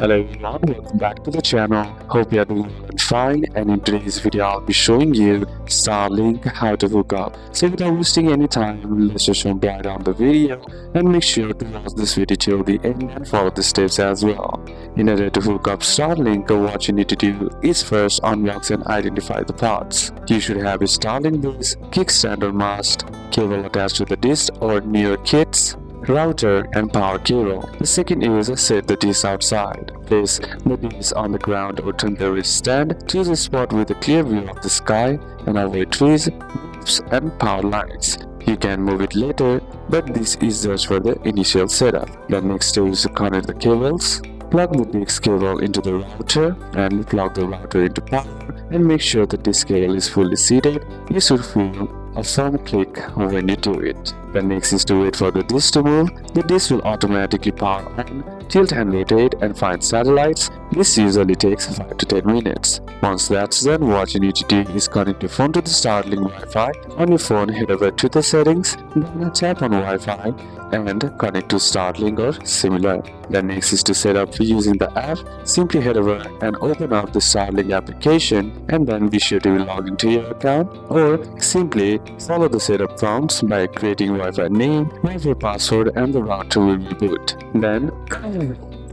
Hello everyone, welcome back to the channel. Hope you are doing fine, and in today's video I'll be showing you Starlink how to hook up. So without wasting any time, let's just jump right on the video and make sure to watch this video till the end and follow the steps as well. In order to hook up Starlink, what you need to do is first unbox and identify the parts. You should have a Starlink base, kickstand or mast, cable attached to the dish or near kits, router and power cable. The second is set the dish outside. Place the dish on the ground or temporary stand. Choose a spot with a clear view of the sky and avoid trees, roofs and power lines. You can move it later, but this is just for the initial setup. The next step is to connect the cables. Plug the dish cable into the router and plug the router into power, and make sure the dish cable is fully seated. You should feel a firm click when you do it. The next is to wait for the dish to move. The dish will automatically power on, tilt and rotate and find satellites. This usually takes 5 to 10 minutes. Once that's done, what you need to do is connect your phone to the Starlink Wi-Fi. On your phone, head over to the settings, then tap on Wi-Fi and connect to Starlink or similar. The next is to set up using the app. Simply head over and open up the Starlink application, and then be sure to log into your account, or simply follow the setup prompts by creating Wi-Fi name, Wi-Fi password, and the router will be boot. Then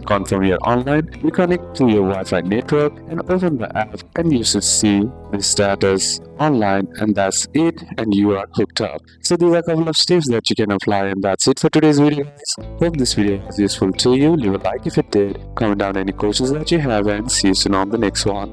confirm you're online, reconnect to your Wi-Fi network and open the app, and you should see the status online, and that's it, and you are hooked up. So these are a couple of steps that you can apply, and that's it for today's video guys. Hope this video was useful to you. Leave a like if it did, comment down any questions that you have, and see you soon on the next one.